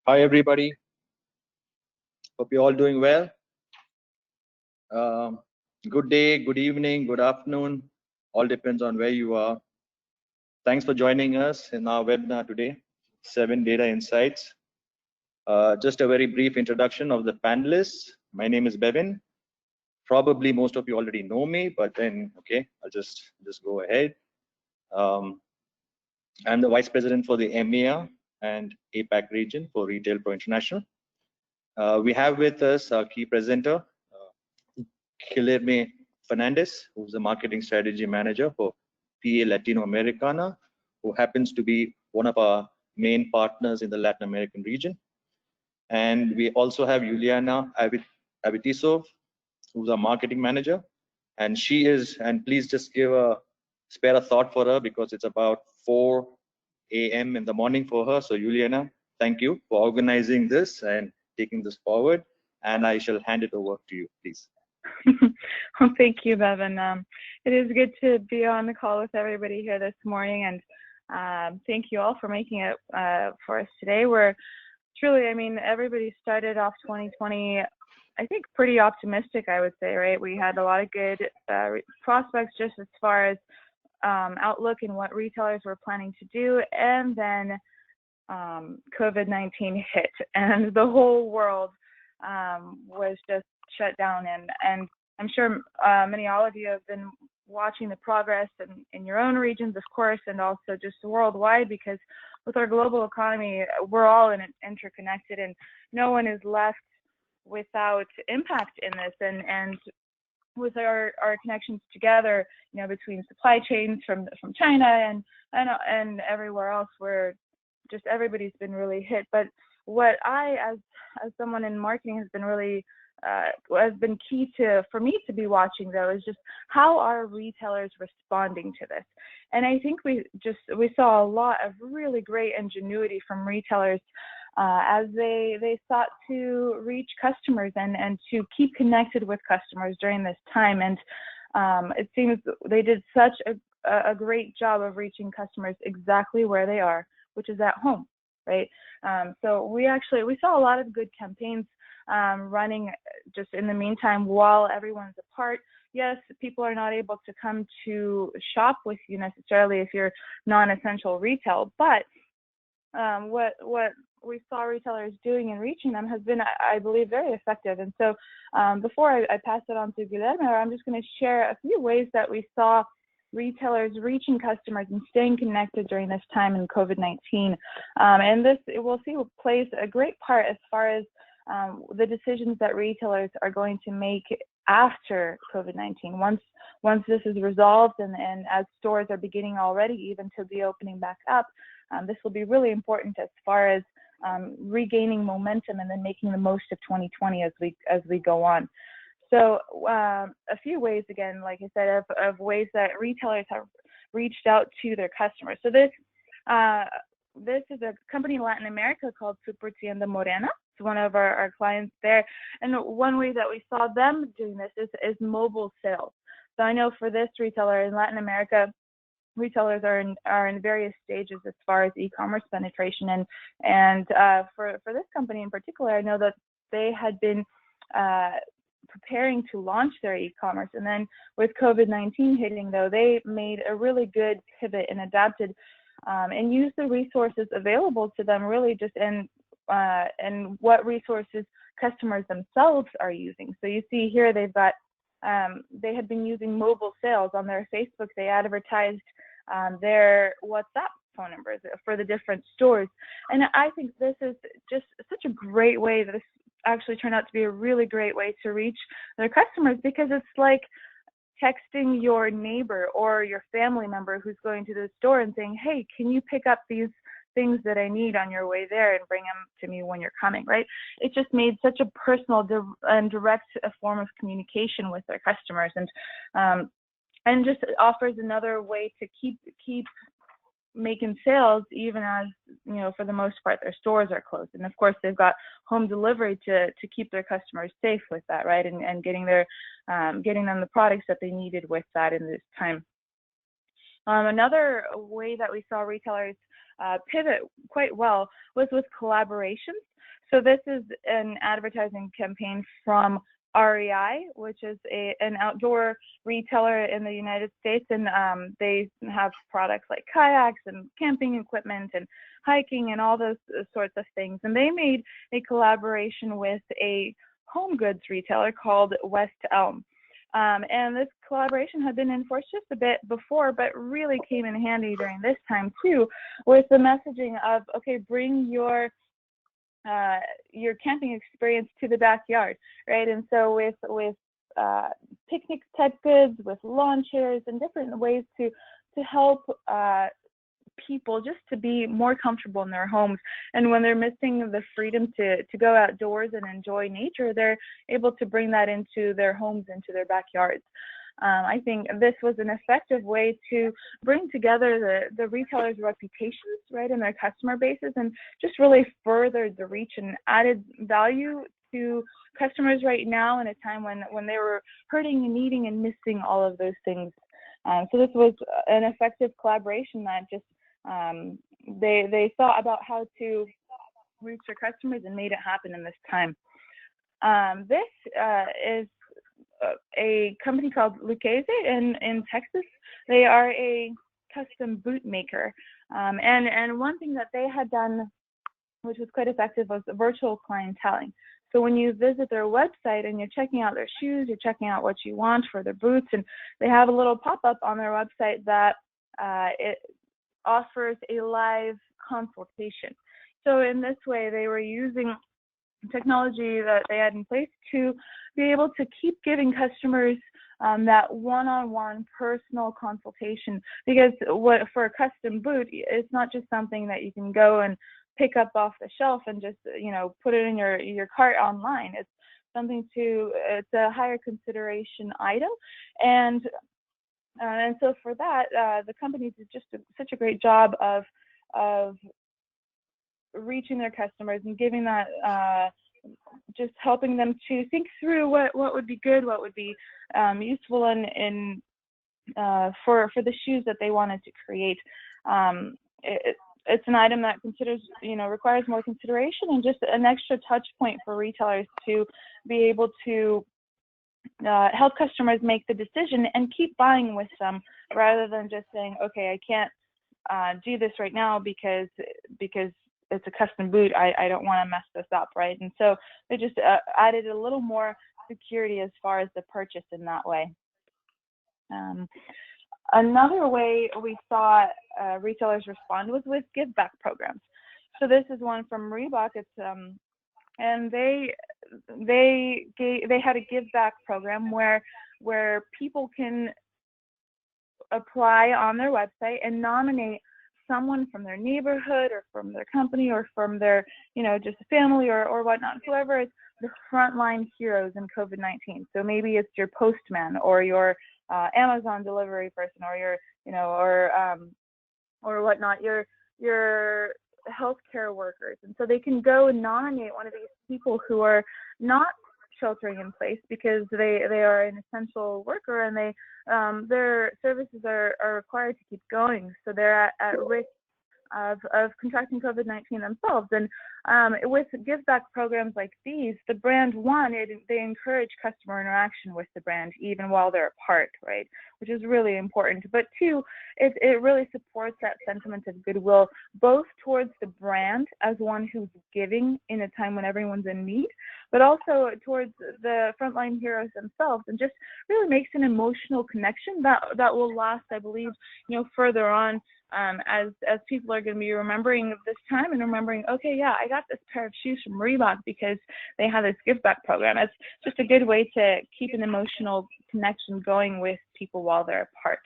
Hi, everybody. Hope you're all doing well. Um, Good day, good evening, good afternoon. All depends on where you are. Thanks for joining us in our webinar today, 7 Data Insights. Just a very brief introduction of the panelists. My name is Bevin. Probably most of you already know me, but then, okay, I'll just go ahead. I'm the Vice President for the EMEA and APAC region for Retail Pro International. We have with us our key presenter, Guilherme Fernandez, who's the Marketing Strategy Manager for PA Latino Americana, who happens to be one of our main partners in the Latin American region. And we also have Juliana Avitisov, who's our Marketing Manager. And she is, and please just spare a thought for her because it's about 4 a.m. in the morning for her. So Juliana, thank you for organizing this and taking this forward. And I shall hand it over to you, please. Well, thank you, Bevan. It is good to be on the call with everybody here this morning, and thank you all for making it for us today. We're truly, I mean, everybody started off 2020, I think, pretty optimistic, I would say, right? We had a lot of good prospects just as far as outlook and what retailers were planning to do, and then COVID-19 hit, and the whole world was just shut down, and I'm sure all of you have been watching the progress in your own regions, of course, and also just worldwide, because with our global economy, we're all interconnected, and no one is left without impact in this. And with our connections together, you know, between supply chains from China and everywhere else, where just everybody's been really hit. But what I, as someone in marketing, has been really has been key for me to be watching, though, is just how are retailers responding to this. And I think we saw a lot of really great ingenuity from retailers as they sought to reach customers and to keep connected with customers during this time. And it seems they did such a great job of reaching customers exactly where they are, which is at home, right? So we saw a lot of good campaigns running just in the meantime while everyone's apart. Yes, people are not able to come to shop with you necessarily if you're non-essential retail, but what we saw retailers doing and reaching them has been, I believe, very effective. And so before I pass it on to Guilherme, I'm just going to share a few ways that we saw retailers reaching customers and staying connected during this time in COVID-19. And this, we'll see, plays a great part as far as the decisions that retailers are going to make after COVID-19. Once this is resolved and as stores are beginning already even to be opening back up, this will be really important as far as regaining momentum and then making the most of 2020 as we go on. So a few ways, again, like I said, of ways that retailers have reached out to their customers. So this is a company in Latin America called Super Tienda Morena. It's one of our clients there. And one way that we saw them doing this is mobile sales. So I know for this retailer in Latin America, retailers are in various stages as far as e-commerce penetration. And for this company in particular, I know that they had been preparing to launch their e-commerce. And then with COVID-19 hitting, though, they made a really good pivot and adapted and used the resources available to them, really just and what resources customers themselves are using. So you see here they've got they had been using mobile sales on their Facebook. They advertised their WhatsApp phone numbers for the different stores. And I think this is just such a great way. This actually turned out to be a really great way to reach their customers, because it's like texting your neighbor or your family member who's going to the store and saying, hey, can you pick up these things that I need on your way there and bring them to me when you're coming, right? It just made such a personal and direct form of communication with their customers, and just offers another way to keep making sales, even as, you know, for the most part their stores are closed. And of course they've got home delivery to keep their customers safe with that, right? And getting them the products that they needed with that in this time. Another way that we saw retailers pivot quite well was with collaborations. So this is an advertising campaign from REI, which is an outdoor retailer in the United States, and they have products like kayaks and camping equipment and hiking and all those sorts of things. And they made a collaboration with a home goods retailer called West Elm. And this collaboration had been in force just a bit before, but really came in handy during this time too, with the messaging of, okay, bring your camping experience to the backyard, right? And so with picnic type goods, with lawn chairs, and different ways to help people just to be more comfortable in their homes. And when they're missing the freedom to go outdoors and enjoy nature, they're able to bring that into their homes, into their backyards. I think this was an effective way to bring together the retailers' reputations, right, and their customer bases, and just really furthered the reach and added value to customers right now in a time when they were hurting and needing and missing all of those things. So this was an effective collaboration that just they thought about how to reach their customers and made it happen in this time. This is a company called Lucchese in Texas. They are a custom boot maker. And one thing that they had done, which was quite effective, was virtual clienteling. So when you visit their website and you're checking out their shoes, you're checking out what you want for their boots, and they have a little pop-up on their website that it offers a live consultation. So in this way, they were using technology that they had in place to be able to keep giving customers that one-on-one personal consultation, because for a custom boot, it's not just something that you can go and pick up off the shelf and just put it in your cart online. It's it's a higher consideration item, and so for that, the companies did just such a great job of reaching their customers and giving that, just helping them to think through what would be good, what would be useful in for the shoes that they wanted to create. It's an item that requires more consideration and just an extra touch point for retailers to be able to help customers make the decision and keep buying with them, rather than just saying, okay, I can't do this right now because it's a custom boot. I don't want to mess this up, right? And so they just added a little more security as far as the purchase in that way. Another way we saw retailers respond was with give back programs. So this is one from Reebok. It's and they had a give back program where people can apply on their website and nominate someone from their neighborhood or from their company or from their just a family or whatnot, whoever is the frontline heroes in COVID-19. So maybe it's your postman or your Amazon delivery person or your or whatnot, your healthcare workers. And so they can go and nominate one of these people who are not sheltering in place because they are an essential worker, and their services are required to keep going. So they're at risk of contracting COVID-19 themselves. And with give back programs like these, the brand, they encourage customer interaction with the brand even while they're apart, right? Which is really important. But two, it really supports that sentiment of goodwill, both towards the brand as one who's giving in a time when everyone's in need, but also towards the frontline heroes themselves, and just really makes an emotional connection that will last, I believe, further on, as people are going to be remembering this time and remembering, okay, yeah, I got this pair of shoes from Reebok because they have this give back program. It's just a good way to keep an emotional connection going with people while they're apart.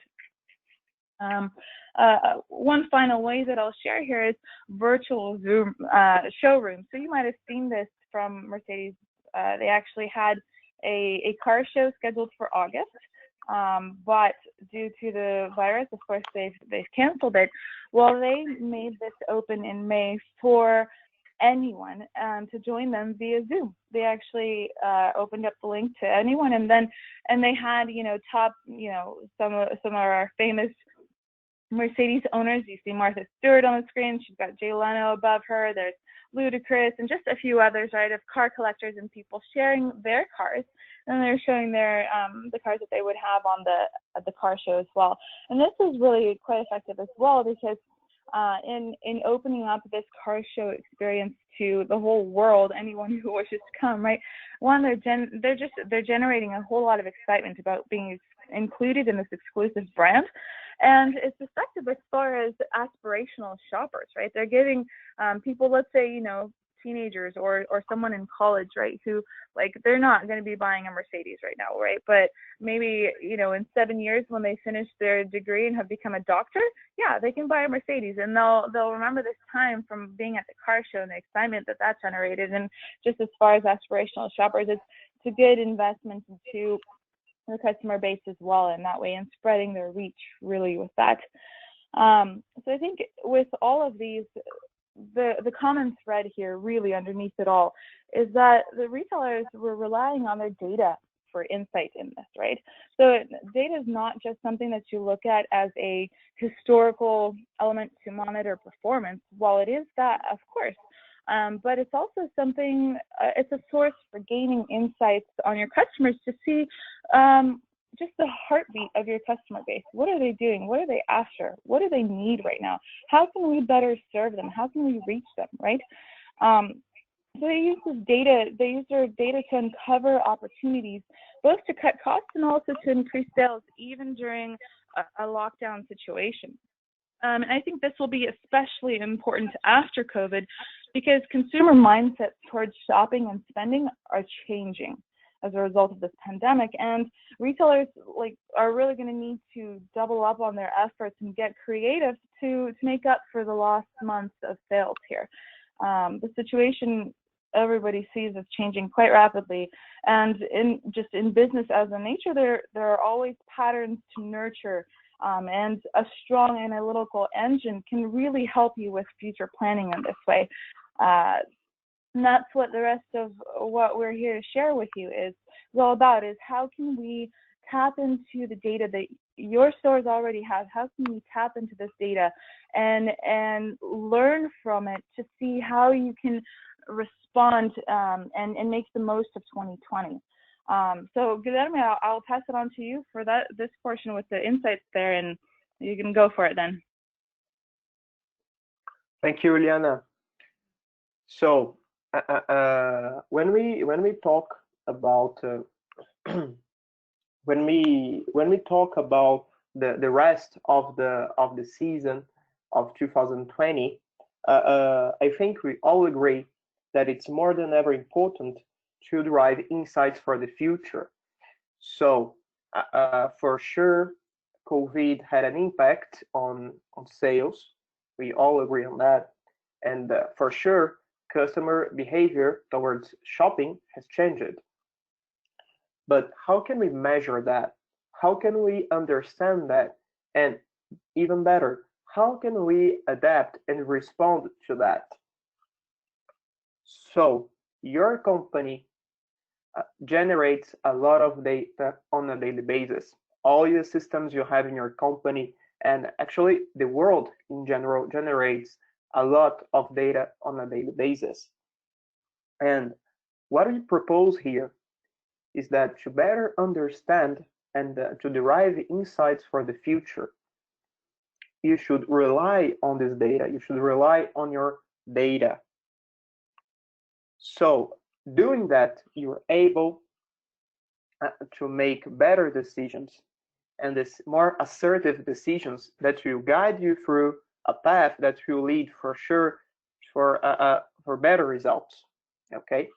One final way that I'll share here is virtual Zoom showrooms. So you might have seen this from Mercedes. They actually had a car show scheduled for August. But due to the virus, of course, they've canceled it. Well, they made this open in May for anyone to join them via Zoom. They actually opened up the link to anyone, and they had top some of our famous Mercedes owners. You see Martha Stewart on the screen. She's got Jay Leno above her. There's Ludacris and just a few others, right, of car collectors and people sharing their cars, and they're showing their the cars that they would have on at the car show as well. And this is really quite effective as well because in opening up this car show experience to the whole world, anyone who wishes to come, right? One, they're generating a whole lot of excitement about being included in this exclusive brand, and it's effective as far as aspirational shoppers, right? They're getting people, let's say, you know, teenagers or someone in college, right, who, like, they're not going to be buying a Mercedes right now, right? But maybe, you know, in 7 years when they finish their degree and have become a doctor, yeah, they can buy a Mercedes, and they'll remember this time from being at the car show and the excitement that generated. And just as far as aspirational shoppers, it's a good investment into the customer base as well in that way, and spreading their reach really with that. So I think with all of these, the common thread here really underneath it all is that the retailers were relying on their data for insight in this, right? So data is not just something that you look at as a historical element to monitor performance. While it is that, of course, but it's also something, it's a source for gaining insights on your customers to see just the heartbeat of your customer base. What are they doing? What are they after? What do they need right now? How can we better serve them? How can we reach them, right? So they use this data, they use their data to uncover opportunities, both to cut costs and also to increase sales, even during a lockdown situation. And I think this will be especially important after COVID because consumer mindsets towards shopping and spending are changing as a result of this pandemic, and retailers are really going to need to double up on their efforts and get creative to make up for the lost months of sales here. The situation everybody sees is changing quite rapidly, and in business as a nature, there are always patterns to nurture. And a strong analytical engine can really help you with future planning in this way. And that's what the rest of what we're here to share with you is all about, is how can we tap into the data that your stores already have? How can we tap into this data and learn from it to see how you can respond and make the most of 2020? So Guilherme, I'll pass it on to you for this portion with the insights there, and you can go for it then. Thank you, Liana. So when we talk about when we talk about the rest of the season of 2020, I think we all agree that it's more than ever important to derive insights for the future. So for sure, COVID had an impact on sales. We all agree on that. And for sure, customer behavior towards shopping has changed. But how can we measure that? How can we understand that? And even better, how can we adapt and respond to that? So your company generates a lot of data on a daily basis. All your systems you have in your company, and actually the world in general, generates a lot of data on a daily basis. And what we propose here is that to better understand and to derive insights for the future, you should rely on this data. You should rely on your data. So doing that, you're able to make better decisions, and this more assertive decisions that will guide you through a path that will lead for sure for better results. Okay.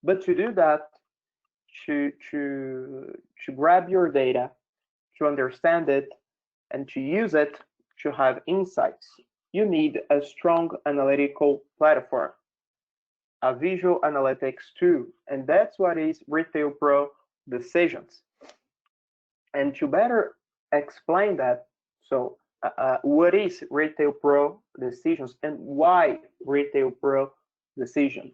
But to do that, to grab your data, to understand it, and to use it to have insights, you need a strong analytical platform, a visual analytics tool, and that's what is Retail Pro Decisions. And to better explain that, so what is Retail Pro Decisions and why Retail Pro Decisions?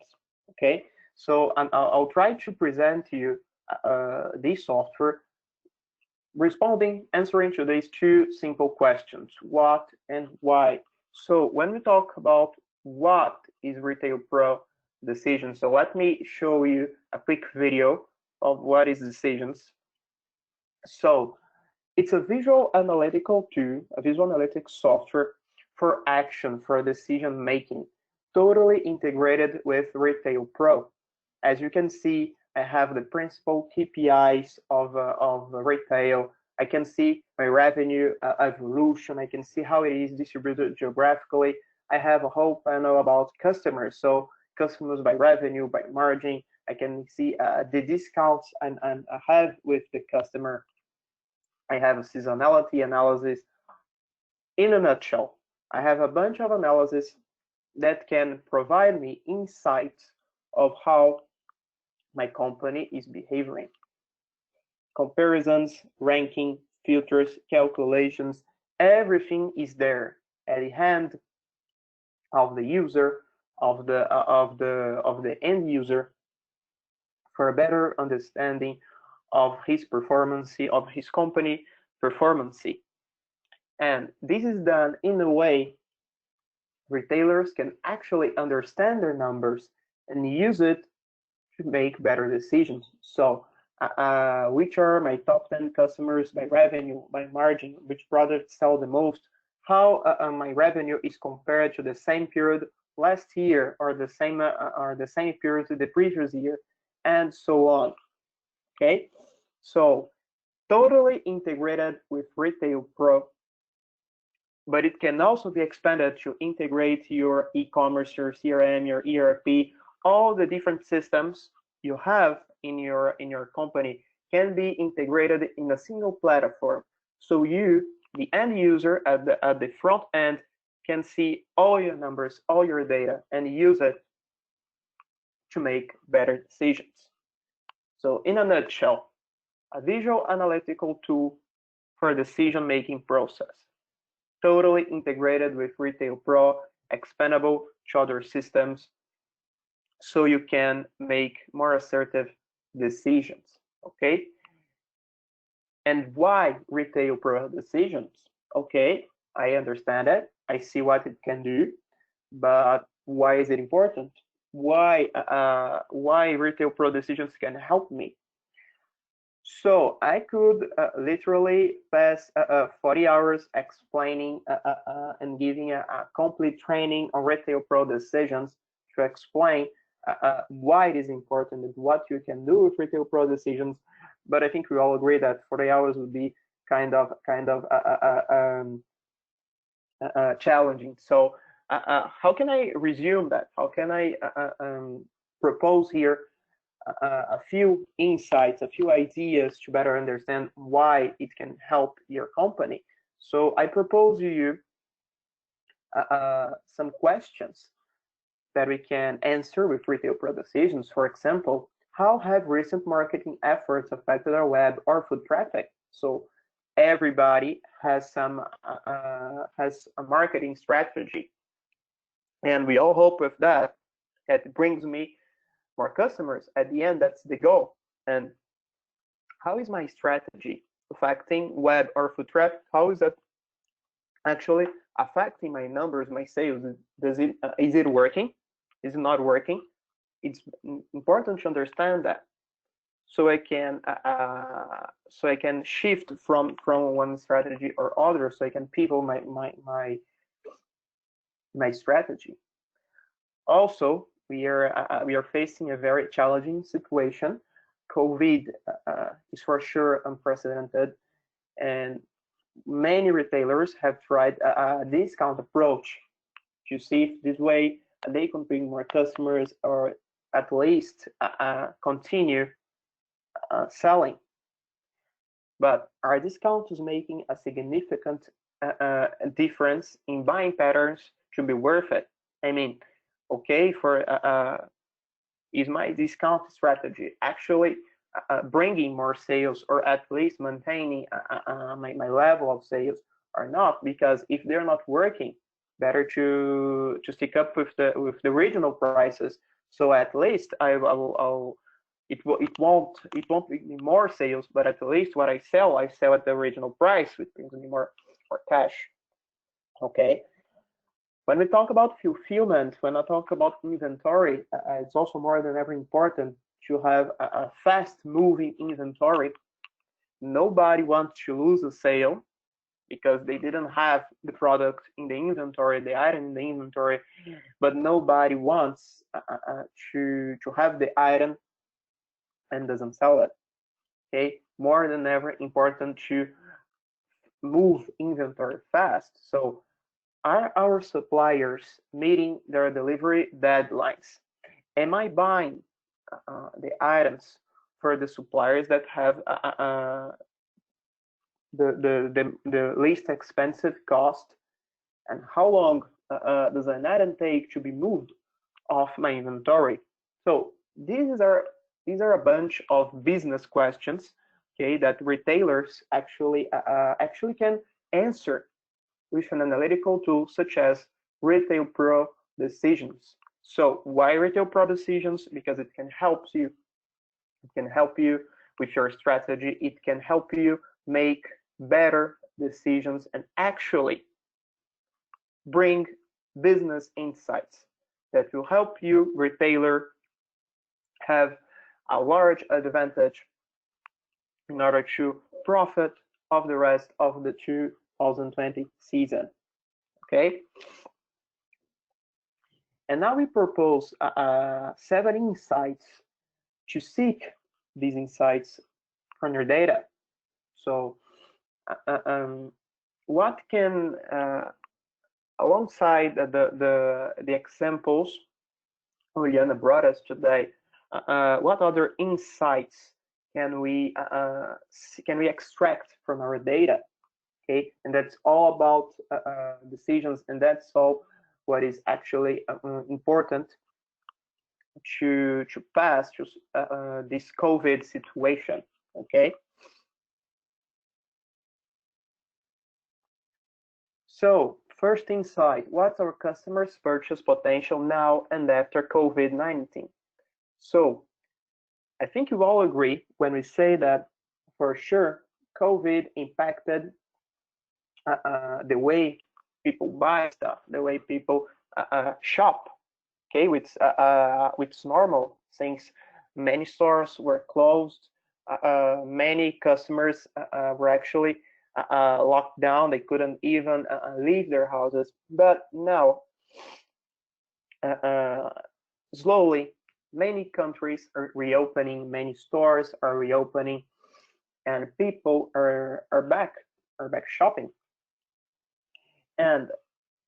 Okay, so I'll try to present to you this software answering to these two simple questions, what and why. So when we talk about what is Retail Pro Decisions, so let me show you a quick video of what is Decisions. So it's a visual analytical tool, a visual analytics software for action, for decision making, totally integrated with Retail Pro. As you can see, I have the principal KPIs of retail. I can see my revenue evolution. I can see how it is distributed geographically. I have a whole panel about customers. So customers by revenue, by margin. I can see the discounts and I have with the customer. I have a seasonality analysis. In a nutshell, I have a bunch of analysis that can provide me insights of how my company is behaving. Comparisons, ranking, filters, calculations, everything is there at the hand of the user, of the end user, for a better understanding of his performance, of his company performance. And this is done in a way retailers can actually understand their numbers and use it to make better decisions. So which are my top 10 customers by revenue, by margin, which products sell the most, how my revenue is compared to the same period last year or the same period to the previous year, and so on. Okay, so totally integrated with Retail Pro, but it can also be expanded to integrate your e-commerce, your CRM, your ERP, all the different systems you have in your company can be integrated in a single platform. So you, the end user at the front end, can see all your numbers, all your data, and use it to make better decisions. So in a nutshell, a visual analytical tool for decision-making process, totally integrated with Retail Pro, expandable to other systems, so you can make more assertive decisions. Okay, and why Retail Pro Decisions? Okay, I understand it, I see what it can do, but why is it important? Why Retail Pro Decisions can help me? So I could literally pass 40 hours explaining and giving a complete training on Retail Pro Decisions to explain why it is important and what you can do with Retail Pro Decisions. But I think we all agree that 40 hours would be kind of challenging. So how can I resume that? How can I propose here a few insights, a few ideas to better understand why it can help your company? So I propose you some questions that we can answer with Retail Pro Decisions. For example, how have recent marketing efforts affected our web or foot traffic? So everybody has has a marketing strategy, and we all hope with that it brings me more customers. At the end, that's the goal. And how is my strategy affecting web or foot traffic? How is that actually affecting my numbers, my sales? Is it working? Is it not working? It's important to understand that, so I can shift from one strategy or other, so I can pivot my strategy. Also, we are facing a very challenging situation. COVID is for sure unprecedented, and many retailers have tried a discount approach to see if this way they can bring more customers, or at least continue selling. But our discount is making a significant difference in buying patterns to be worth it. I mean, okay, is my discount strategy actually bringing more sales, or at least maintaining my level of sales, or not? Because if they're not working, better to stick up with the regional prices. So at least I'll it won't bring me more sales, but at least what I sell at the original price, which brings me more cash. Okay. When we talk about fulfillment, when I talk about inventory, it's also more than ever important to have a fast-moving inventory. Nobody wants to lose a sale because they didn't have the product in the inventory, the item in the inventory, but nobody wants to have the item and doesn't sell it. Okay, more than ever important to move inventory fast. So are our suppliers meeting their delivery deadlines? Am I buying the items for the suppliers that have the least expensive cost? And how long does an item take to be moved off my inventory? So these are a bunch of business questions, okay, that retailers actually can answer with an analytical tool such as Retail Pro Decisions. So why Retail Pro Decisions? Because it can help you. It can help you with your strategy. It can help you make better decisions and actually bring business insights that will help you, retailer, have a large advantage in order to profit of the rest of the 2020 season. Okay. And now we propose 7 insights to seek these insights from your data. So what can alongside the examples Juliana brought us today, what other insights can we extract from our data? Okay, and that's all about decisions, and that's all what is actually important to pass through this COVID situation. Okay. So first insight, what's our customers' purchase potential now and after COVID-19? So I think you all agree when we say that for sure COVID impacted the way people buy stuff, the way people shop. Okay, which is normal since many stores were closed, many customers were actually locked down. They couldn't even leave their houses. But now, slowly, many countries are reopening, many stores are reopening, and people are back shopping. And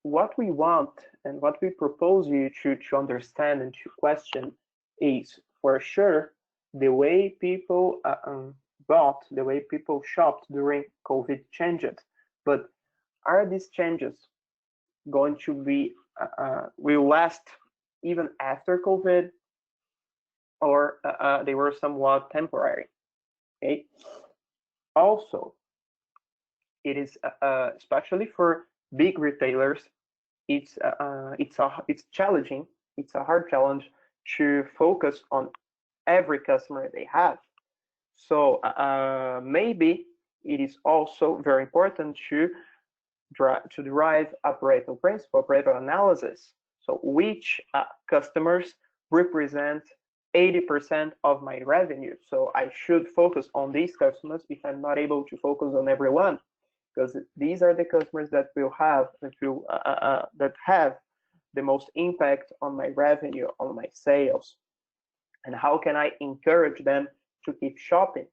what we want and what we propose you to understand and to question is, for sure, the way people bought, the way people shopped during COVID changed. But are these changes going to be will last even after COVID, or they were somewhat temporary? Okay. Also, it is especially for big retailers, it's challenging. It's a hard challenge to focus on every customer they have. So maybe it is also very important to derive Pareto principle, Pareto analysis. So which customers represent 80% of my revenue? So I should focus on these customers if I'm not able to focus on everyone, because these are the customers that have the most impact on my revenue, on my sales. And how can I encourage them to keep shopping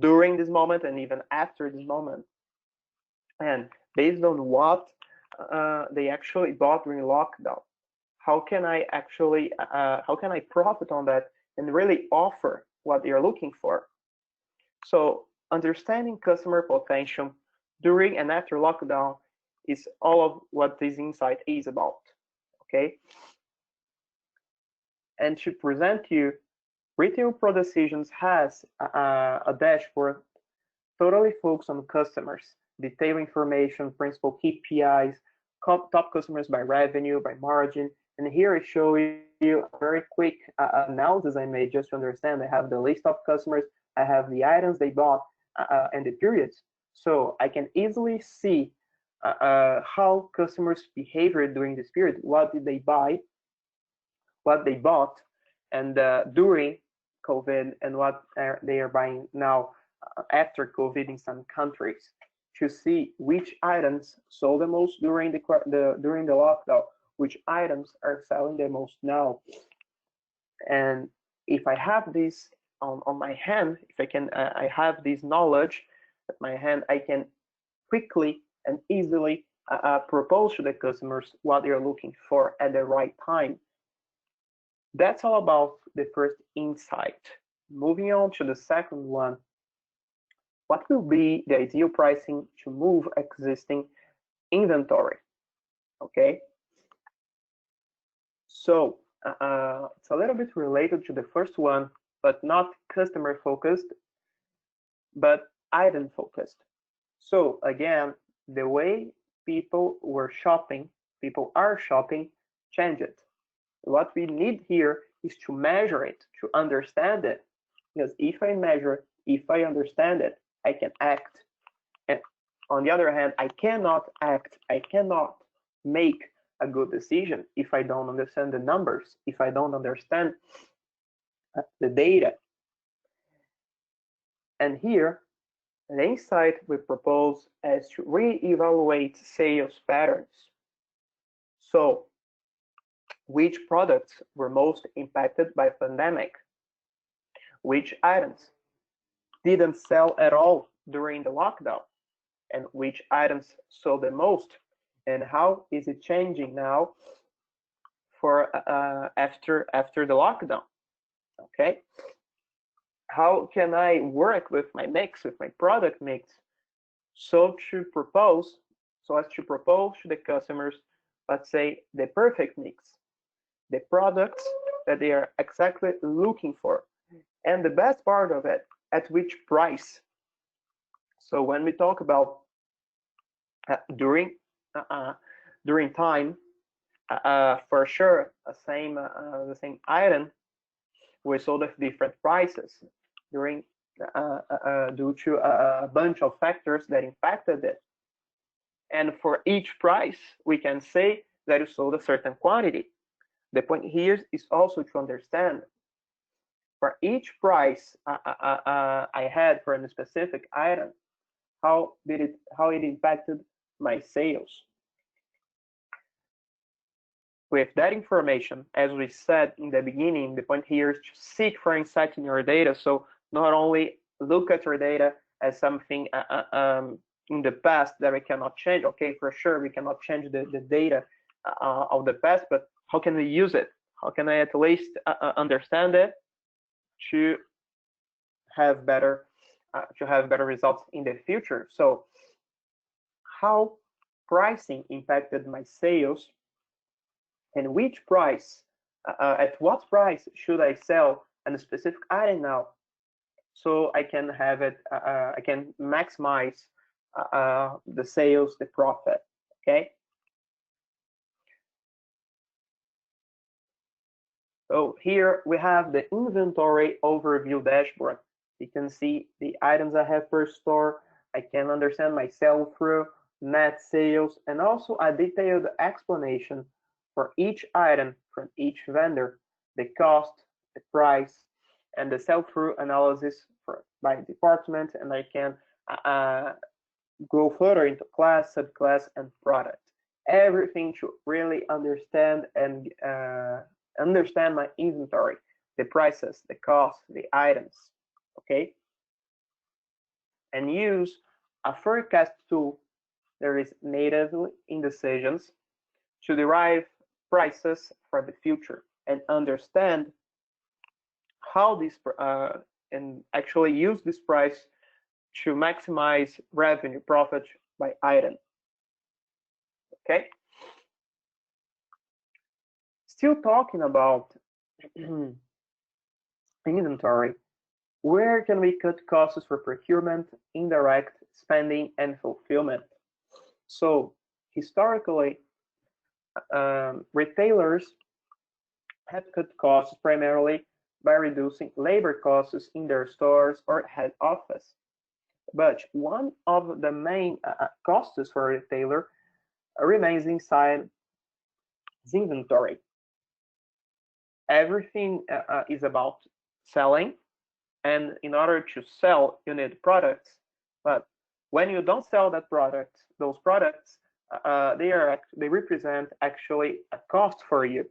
during this moment and even after this moment? And based on what they actually bought during lockdown, how can I profit on that and really offer what they are looking for? So understanding customer potential during and after lockdown is all of what this insight is about. Okay. And to present you, Retail Pro Decisions has a dashboard totally focused on customers, detailed information, principal KPIs, top customers by revenue, by margin, And here I show you a very quick analysis I made just to understand. I have the list of customers, I have the items they bought, and the periods. So I can easily see how customers' behavior during this period, what did they buy, what they bought, and during COVID, and what they are buying now after COVID in some countries, to see which items sold the most during the lockdown, which items are selling the most now. And if I have this on my hand, if I have this knowledge at my hand, I can quickly and easily propose to the customers what they're looking for at the right time. That's all about the first insight. Moving on to the second one, what will be the ideal pricing to move existing inventory? Okay, so it's a little bit related to the first one, but not customer focused, but item focused. So again, the way people are shopping changed. What we need here is to measure it, to understand it. Because if I measure, if I understand it, I can act. And on the other hand, I cannot act, I cannot make a good decision if I don't understand the numbers, if I don't understand the data. And here, the insight we propose is to re-evaluate sales patterns. So, which products were most impacted by pandemic? Which items didn't sell at all during the lockdown? And which items sold the most? And how is it changing now for after the lockdown? Okay. How can I work with my mix, with my product mix, so as to propose to the customers, let's say, the perfect mix, the products that they are exactly looking for, and the best part of it, at which price. So when we talk about during time, for sure, the same item we sold at different prices during due to a bunch of factors that impacted it. And for each price, we can say that you sold a certain quantity. The point here is also to understand for each price I had for a specific item, how it impacted my sales. With that information, as we said in the beginning, the point here is to seek for insight in your data. So not only look at your data as something in the past that we cannot change. Okay, for sure, we cannot change the data of the past, but how can we use it? How can I at least understand it to have better results in the future? So how pricing impacted my sales, and which price, at what price should I sell a specific item now, so I can have it, I can maximize the sales, the profit. Okay. So here we have the inventory overview dashboard. You can see the items I have per store. I can understand my sell-through, net sales, and also a detailed explanation for each item from each vendor, the cost, the price, and the sell-through analysis by department. And I can go further into class, subclass, and product. Everything to really understand and understand my inventory, the prices, the costs, the items. Okay. And use a forecast tool that is natively in Decisions to derive prices for the future and understand how this and actually use this price to maximize revenue profit by item. Okay. Still talking about inventory, where can we cut costs for procurement, indirect spending, and fulfillment? So historically, retailers have cut costs primarily by reducing labor costs in their stores or head office. But one of the main costs for a retailer remains inside his inventory. Everything is about selling, and in order to sell, you need products. But when you don't sell that product, those products, they represent actually a cost for you.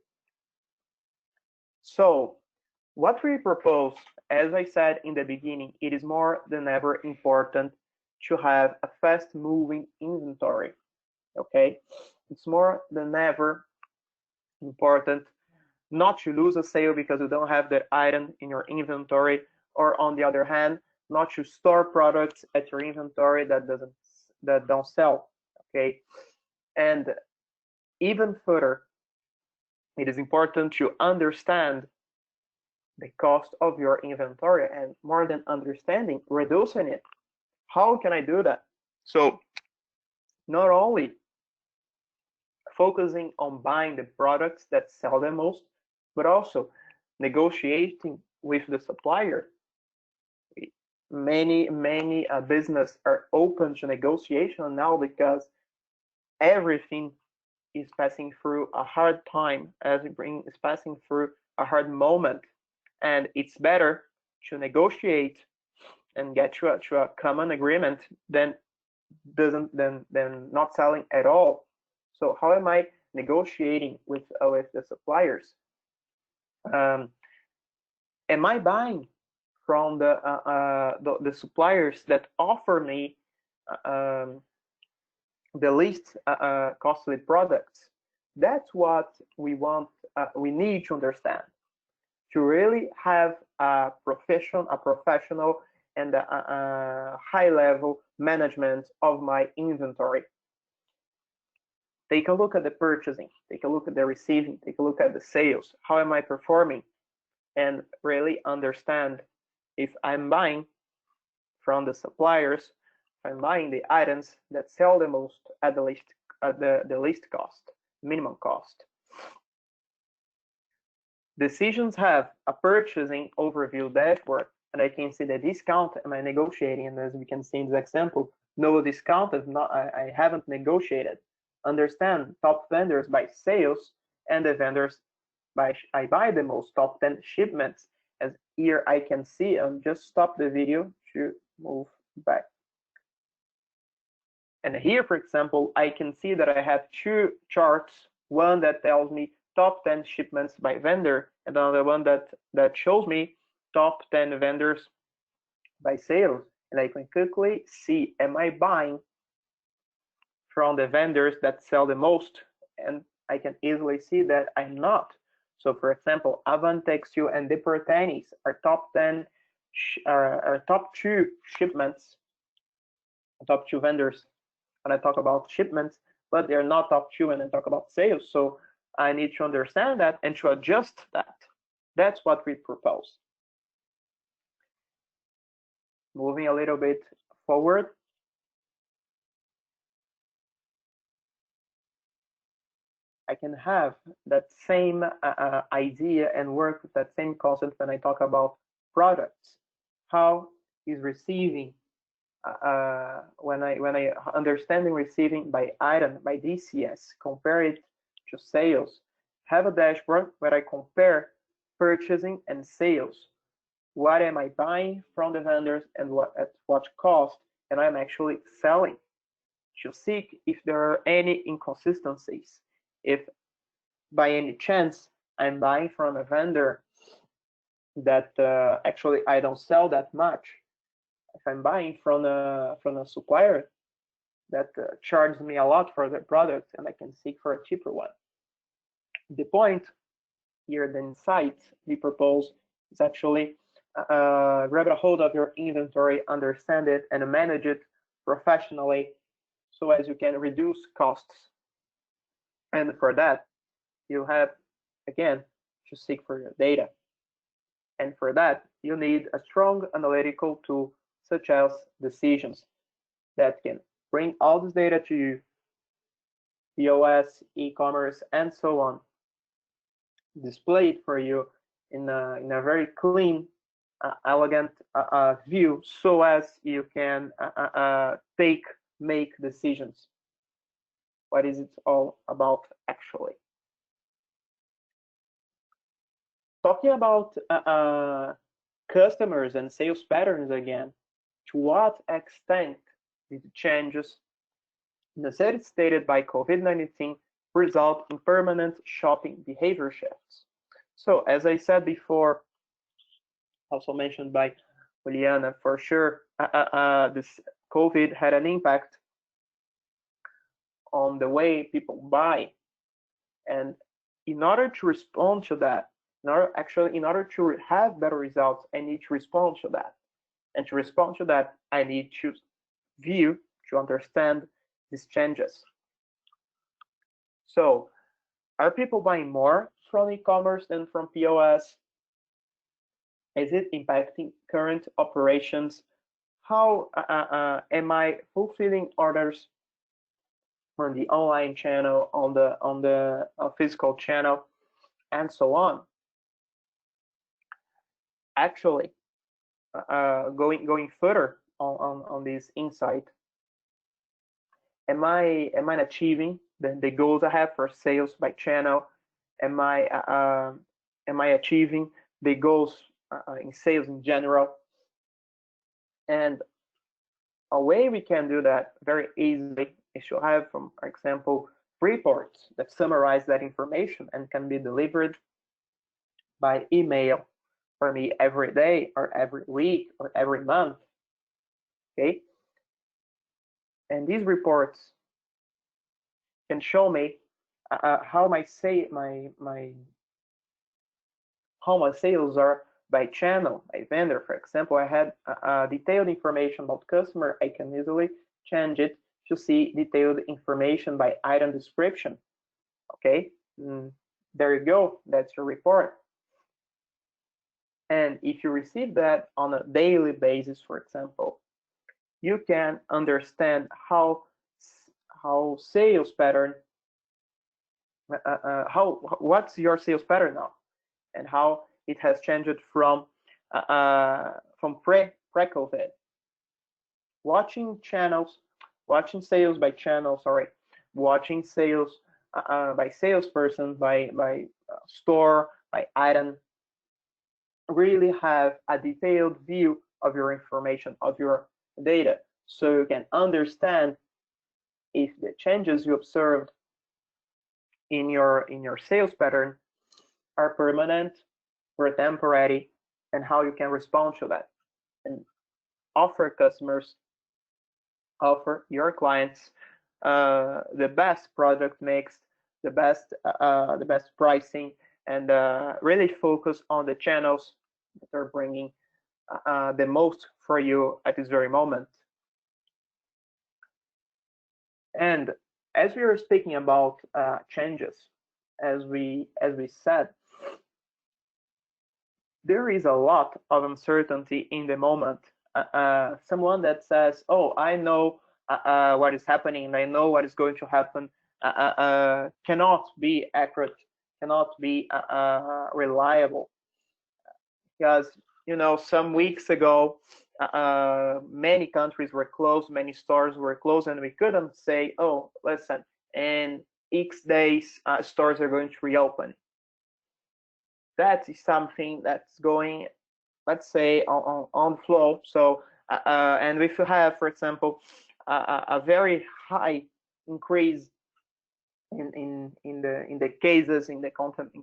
So what we propose, as I said in the beginning, it is more than ever important to have a fast-moving inventory. Okay, it's more than ever important not to lose a sale because you don't have that item in your inventory, or on the other hand, not to store products at your inventory that don't sell. Okay, and even further, it is important to understand the cost of your inventory, and more than understanding, reducing it. How can I do that? So not only focusing on buying the products that sell the most, but also negotiating with the supplier. Many businesses are open to negotiation now because everything is passing through a hard time, is passing through a hard moment, and it's better to negotiate and get to a common agreement than not selling at all. So how am I negotiating with the suppliers? Am I buying from the suppliers that offer me the least costly products? That's what we want. We need to understand to really have a professional and a high-level management of my inventory. Take a look at the purchasing, take a look at the receiving, take a look at the sales. How am I performing? And really understand if I'm buying from the suppliers, if I'm buying the items that sell the most at the least cost, minimum cost. Decisions have a purchasing overview dashboard, and I can see the discount am I negotiating, and as we can see in this example, no discount is not, I haven't negotiated. Understand top vendors by sales and the vendors by I buy the most top 10 shipments. As here I can see, just stop the video to move back. And here, for example, I can see that I have two charts, one that tells me top 10 shipments by vendor, and another one that shows me top 10 vendors by sales. And I can quickly see, am I buying from the vendors that sell the most? And I can easily see that I'm not. So for example, Avant Textile and Deportanis are top 10, are top 2 shipments, top 2 vendors when I talk about shipments, but they're not top 2 when I talk about sales. So I need to understand that and to adjust that. That's what we propose. Moving a little bit forward. I can have that same idea and work with that same concept when I talk about products. How is receiving, when I understanding receiving by item, by DCS, compare it to sales, have a dashboard where I compare purchasing and sales. What am I buying from the vendors and at what cost, and I'm actually selling, to seek if there are any inconsistencies. If by any chance I'm buying from a vendor that actually I don't sell that much, if I'm buying from a supplier that charges me a lot for the product and I can seek for a cheaper one. The point here, the insight we propose is actually grab a hold of your inventory, understand it, and manage it professionally so as you can reduce costs. And for that, you have, again, to seek for your data. And for that, you need a strong analytical tool such as Decisions that can bring all this data to you, POS, e-commerce, and so on. displayed for you in a very clean, elegant view, so as you can make decisions. What is it all about actually? Talking about customers and sales patterns again, to what extent did changes necessitated by COVID-19 result in permanent shopping behavior shifts? So as I said before, also mentioned by Juliana, for sure, this COVID had an impact on the way people buy. And in order to respond to that, in order to have better results, I need to respond to that. And to respond to that, I need to view, to understand these changes. So, are people buying more from e-commerce than from POS? Is it impacting current operations? How am I fulfilling orders from the online channel, on the physical channel, and so on? Actually, going further on this insight, am I achieving the goals I have for sales by channel? Am I achieving the goals in sales in general? And a way we can do that very easily is to have, for example, reports that summarize that information and can be delivered by email for me every day or every week or every month. Okay, and these reports can show me how my sales are by channel, by vendor. For example, I had detailed information about customer. I can easily change it to see detailed information by item description. Okay, there you go. That's your report. And if you receive that on a daily basis, for example, you can understand how sales pattern, what's your sales pattern now, and how it has changed from pre-COVID. Watching sales by channel, watching sales by salesperson, by store, by item, really have a detailed view of your information, of your data, so you can understand if the changes you observed in your sales pattern are permanent or temporary, and how you can respond to that and offer your clients the best product mix, the best pricing, and really focus on the channels that are bringing the most for you at this very moment. And as we were speaking about changes, as we said, there is a lot of uncertainty in the moment. Someone that says, "Oh, I know what is happening, and I know what is going to happen," cannot be accurate, cannot be reliable, because some weeks ago, many countries were closed, many stores were closed, and we couldn't say, "Oh, listen, in X days, stores are going to reopen." That is something that's going, let's say, on flow. So, and if you have, for example, a very high increase in the cases, in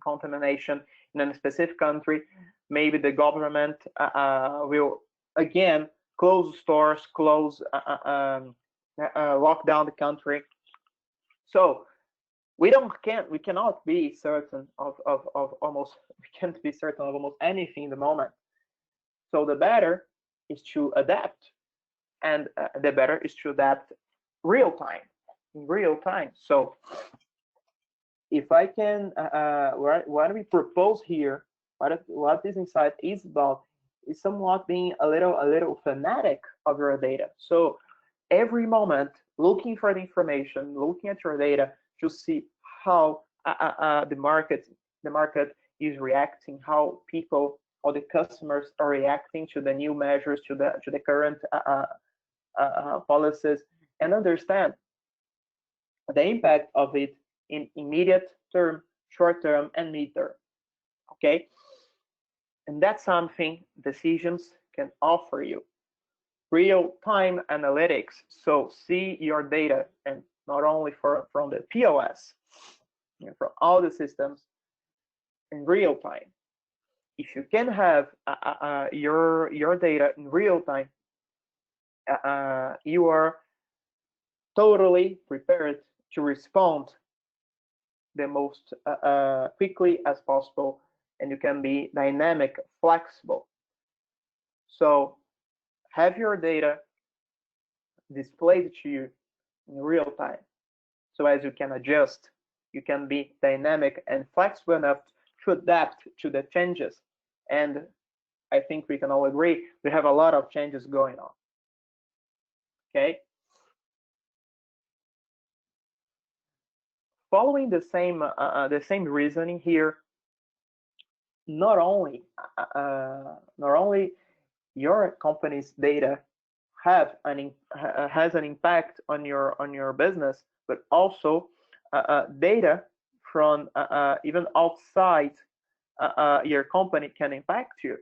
contamination in a specific country, maybe the government will again close stores, lock down the country. So we cannot be certain of almost anything in the moment. So the better is to adapt, and the better is to adapt in real time. So if I can, what we propose here, what this insight is about, is somewhat being a little fanatic of your data. So every moment, looking for the information, looking at your data to see how the market is reacting, how people or the customers are reacting to the new measures, to the current policies, and understand the impact of it in immediate term, short term, and mid term. Okay, and that's something decisions can offer you. Real-time analytics, so see your data, and not only from the POS, from all the systems in real time. If you can have your data in real time, you are totally prepared to respond the most quickly as possible, and you can be dynamic, flexible. So have your data displayed to you in real time, so as you can adjust, you can be dynamic and flexible enough to adapt to the changes. And I think we can all agree we have a lot of changes going on. Okay. Following the same reasoning here, not only your company's data has an impact on your business, but also data from even outside your company can impact you.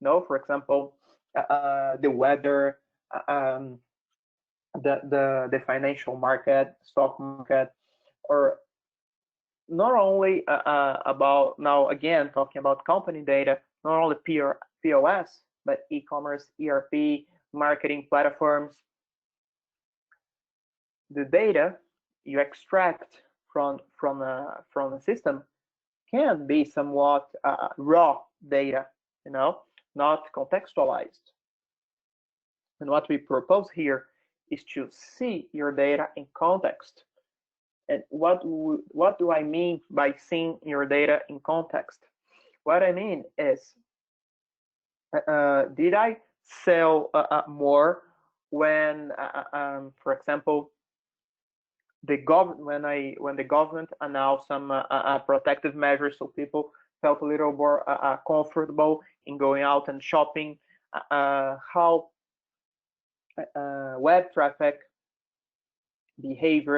For example, the weather, the financial market, stock market, or not only about, now again talking about company data, not only POS, but e-commerce, ERP, marketing platforms. The data you extract from the system can be somewhat raw data, not contextualized. And what we propose here is to see your data in context. And what do I mean by seeing your data in context? What I mean is, did I sell more when, for example, when the government announced some protective measures, so people felt a little more comfortable in going out and shopping? How web traffic behaved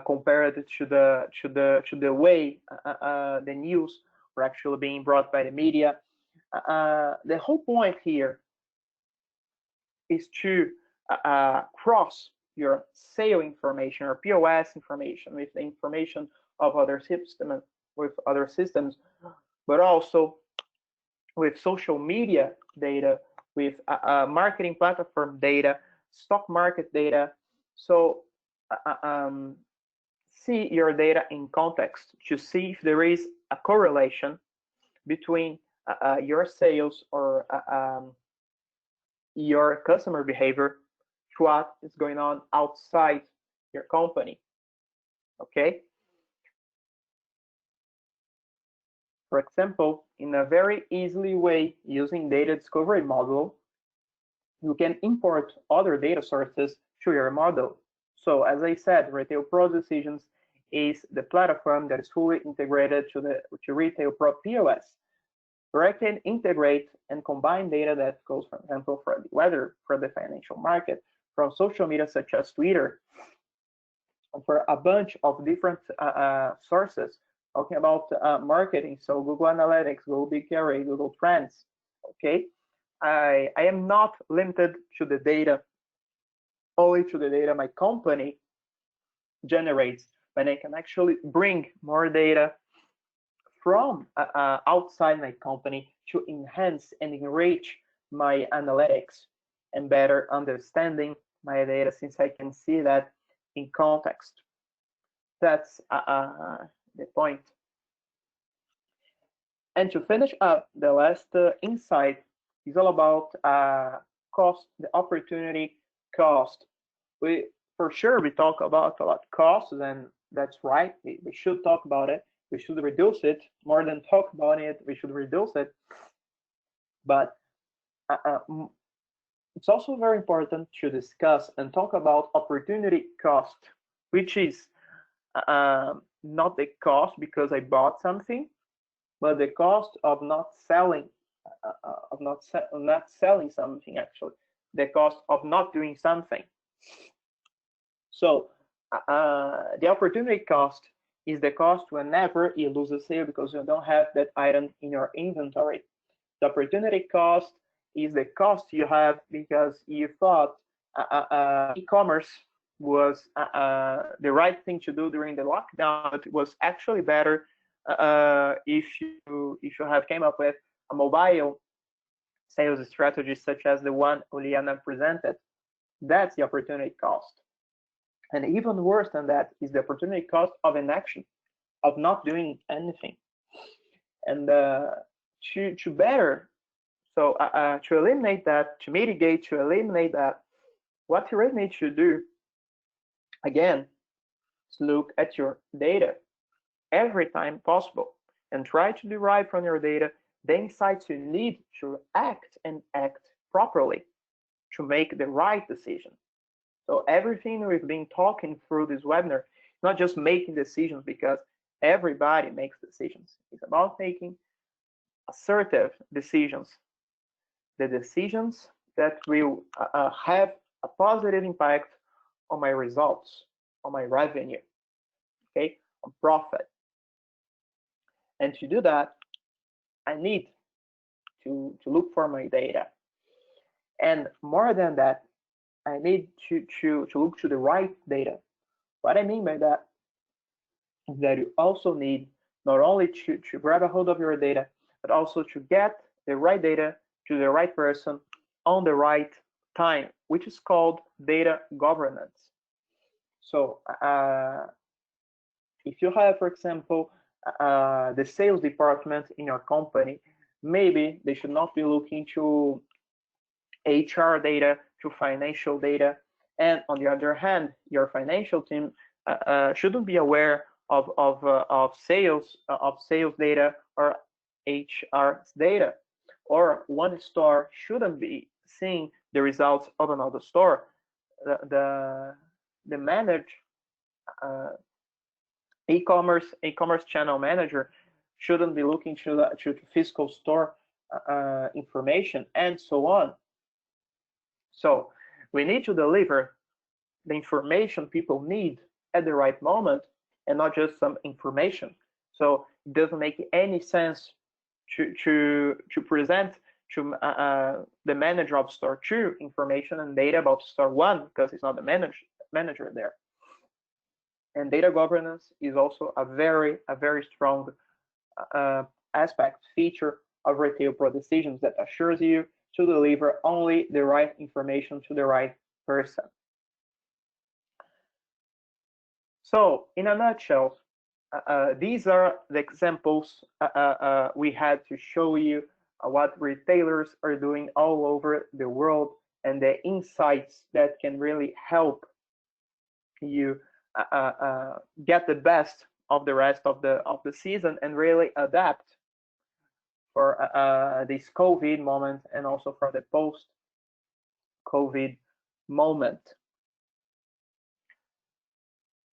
compared to the way the news were actually being brought by the media. The whole point here is to cross your sale information or POS information with the information of other systems, but also with social media data, with marketing platform data, stock market data. So see your data in context to see if there is a correlation between your sales or your customer behavior to what is going on outside your company. Okay. For example, in a very easily way using data discovery model, you can import other data sources to your model. So as I said, Retail Pro Decisions is the platform that is fully integrated to Retail Pro POS, where I can integrate and combine data that goes, for example, for the weather, for the financial market, from social media such as Twitter, for a bunch of different sources. Talking about marketing, so Google Analytics, Google BigQuery, Google Trends. Okay, I am not limited to the data, only to the data my company generates, but I can actually bring more data from outside my company to enhance and enrich my analytics and better understanding my data, since I can see that in context. That's the point. And to finish up, the last insight is all about cost, the opportunity cost. For sure we talk about a lot costs, and that's right. We should talk about it. We should reduce it more than talk about it. We should reduce it. But it's also very important to discuss and talk about opportunity cost, which is not the cost because I bought something, but the cost of not selling, not selling something, actually, the cost of not doing something. So the opportunity cost is the cost whenever you lose a sale because you don't have that item in your inventory. The opportunity cost is the cost you have because you thought e-commerce was the right thing to do during the lockdown, but it was actually better if you have came up with a mobile sales strategy such as the one Juliana presented. That's the opportunity cost. And even worse than that is the opportunity cost of inaction, of not doing anything. And to better, so to eliminate that, to mitigate, to eliminate that, what you really need to do, again, is look at your data every time possible and try to derive from your data the insights you need to act and act properly to make the right decision. So everything we've been talking through this webinar, not just making decisions because everybody makes decisions. It's about making assertive decisions, the decisions that will have a positive impact on my results, on my revenue, okay, on profit. And to do that, I need to look for my data. And more than that, I need to look to the right data. What I mean by that is that you also need not only to grab a hold of your data, but also to get the right data to the right person on the right time, which is called data governance. So if you have, for example, the sales department in your company, maybe they should not be looking to HR data, to financial data, and on the other hand, your financial team shouldn't be aware of sales data or HR data, or one store shouldn't be seeing the results of another store. The managed e-commerce channel manager shouldn't be looking to physical store information, and so on. So we need to deliver the information people need at the right moment and not just some information. So it doesn't make any sense to present to the manager of store 2 information and data about store 1 because it's not the manager there. And data governance is also a very strong aspect, feature of Retail Pro Decisions that assures you to deliver only the right information to the right person. So in a nutshell, these are the examples we had to show you what retailers are doing all over the world and the insights that can really help you get the best of the rest of the season and really adapt for this COVID moment and also for the post-COVID moment.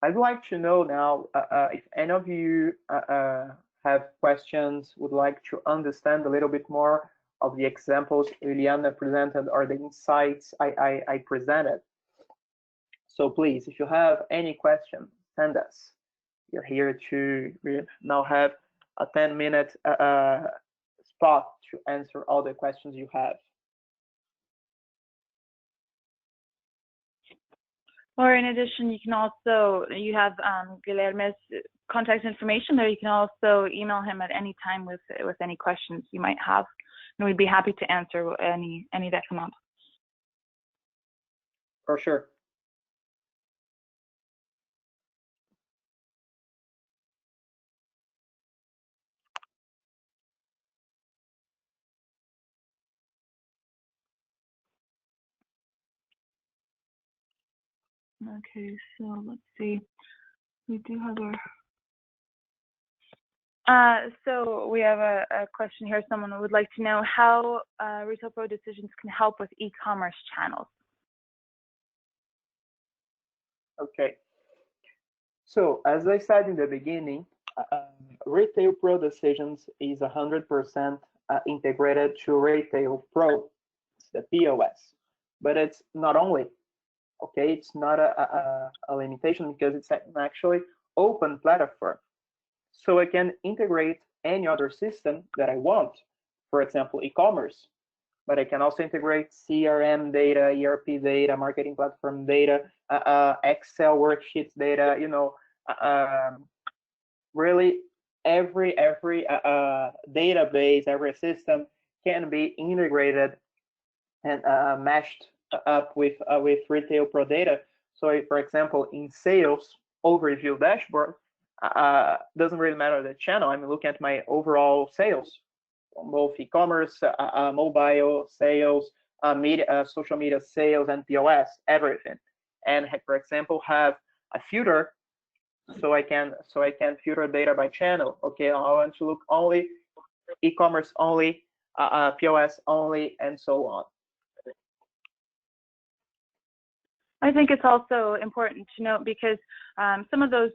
I'd like to know now if any of you have questions, would like to understand a little bit more of the examples Juliana presented or the insights I presented. So please, if you have any question, send us. We're here we now have a 10-minute spot to answer all the questions you have. Or in addition, you can also, you have Guilherme's contact information, or you can also email him at any time with any questions you might have, and we'd be happy to answer any that come up. For sure. Okay, so let's see. We do have our. So we have a question here. Someone would like to know how Retail Pro Decisions can help with e-commerce channels. Okay. So as I said in the beginning, Retail Pro Decisions is 100% integrated to Retail Pro, it's the POS. But it's not only, okay, it's not a limitation because it's an actually open platform. So I can integrate any other system that I want, for example, e-commerce, but I can also integrate CRM data, ERP data, marketing platform data, Excel worksheets data, you know, really every database, every system can be integrated and meshed up with Retail Pro data. So, for example, in sales overview dashboard, doesn't really matter the channel. I'm looking at my overall sales, both e-commerce, mobile sales, media, social media sales, and POS, everything. And for example, have a filter, so I can filter data by channel. Okay, I want to look only e-commerce only, POS only, and so on. I think it's also important to note because some of those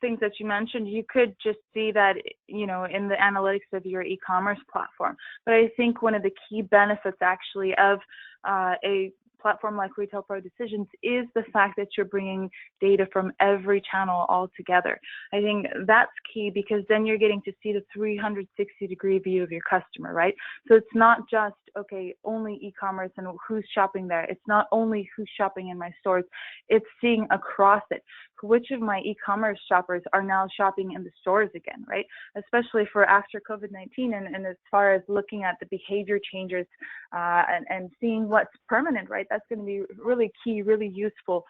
things that you mentioned, you could just see that, you know, in the analytics of your e-commerce platform. But I think one of the key benefits actually of a platform like Retail Pro Decisions is the fact that you're bringing data from every channel all together. I think that's key because then you're getting to see the 360-degree view of your customer, right? So it's not just, okay, only e-commerce and who's shopping there. It's not only who's shopping in my stores. It's seeing across it. Which of my e-commerce shoppers are now shopping in the stores again, right? Especially for after COVID-19 and as far as looking at the behavior changes and seeing what's permanent, right? That's going to be really key, really useful.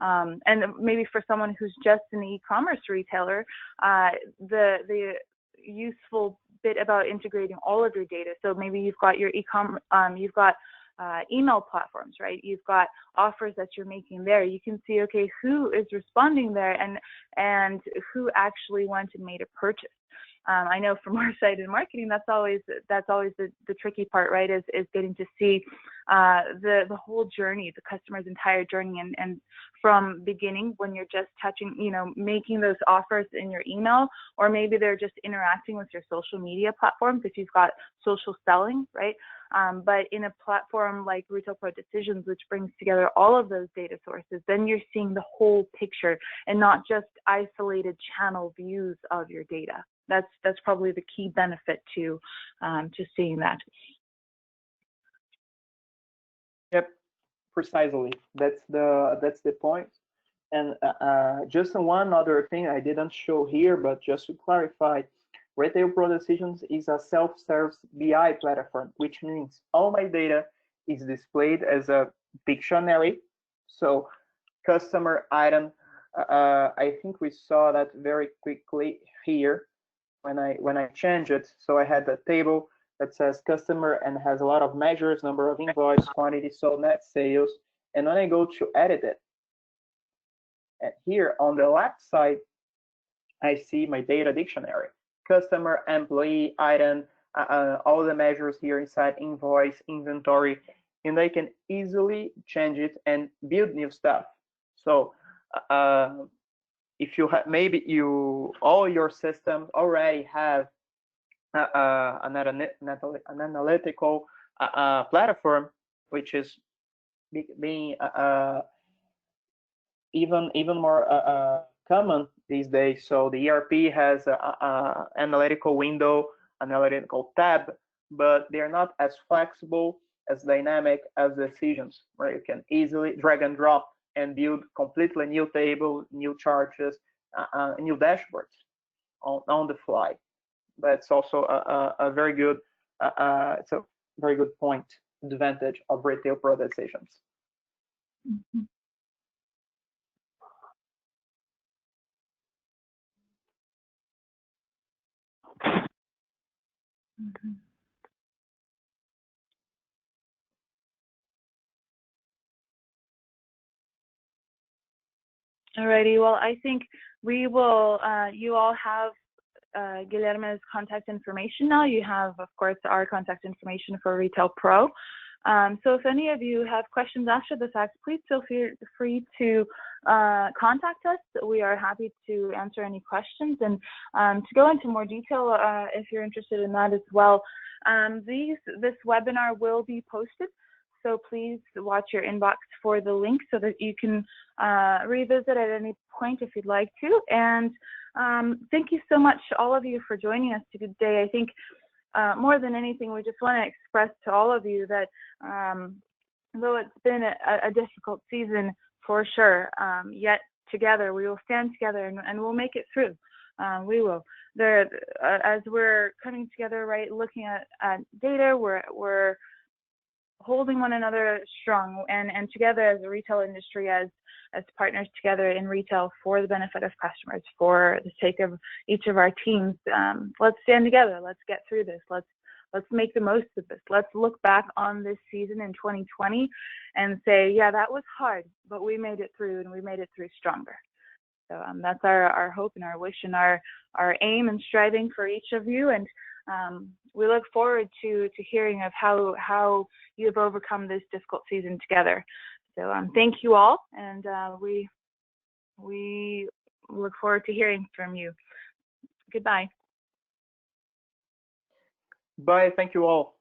And maybe for someone who's just an e-commerce retailer, the useful bit about integrating all of your data. So maybe you've got your you've got email platforms, right? You've got offers that you're making there. You can see, okay, who is responding there and who actually went and made a purchase. I know from our side in marketing, that's always the tricky part, right? Is getting to see the whole journey, the customer's entire journey, and from beginning when you're just touching, you know, making those offers in your email, or maybe they're just interacting with your social media platforms if you've got social selling, right? But in a platform like Retail Pro Decisions, which brings together all of those data sources, then you're seeing the whole picture and not just isolated channel views of your data. That's probably the key benefit to seeing that. Yep, precisely. That's the point. And just one other thing I didn't show here, but just to clarify, Retail Pro Decisions is a self-service BI platform, which means all my data is displayed as a dictionary. So customer item, I think we saw that very quickly here when I change it. So I had a table that says customer and has a lot of measures, number of invoice, quantity sold, net sales. And when I go to edit it, and here on the left side, I see my data dictionary, customer, employee, item, all the measures here inside, invoice, inventory, and I can easily change it and build new stuff. So if you have, maybe all your systems already have an analytical platform, which is being even more common these days. So the ERP has an analytical window, analytical tab, but they're not as flexible, as dynamic as Decisions, where you can easily drag and drop and build completely new tables, new charts, new dashboards on the fly. But it's also a very good, it's a very good point, advantage of Retail Pro Decisions. Mm-hmm. Mm-hmm. Alrighty, well, I think we will, you all have Guilherme's contact information now. You have, of course, our contact information for Retail Pro. So if any of you have questions after the fact, please feel free to contact us. We are happy to answer any questions, and to go into more detail if you're interested in that as well. This webinar will be posted, so please watch your inbox for the link so that you can revisit at any point if you'd like to. And thank you so much, all of you, for joining us today. I think more than anything, we just want to express to all of you that though it's been a difficult season for sure, yet together we will stand together and we'll make it through. We will. As we're coming together, right, looking at data, we're holding one another strong and together as a retail industry, as partners together in retail for the benefit of customers, for the sake of each of our teams. Let's stand together. Let's get through this. Let's make the most of this. Let's look back on this season in 2020 and say, yeah, that was hard, but we made it through, and we made it through stronger. So that's our hope and our wish and our aim and striving for each of you. And we look forward to hearing of how you have overcome this difficult season together. So thank you all, and we look forward to hearing from you. Goodbye. Bye. Thank you all.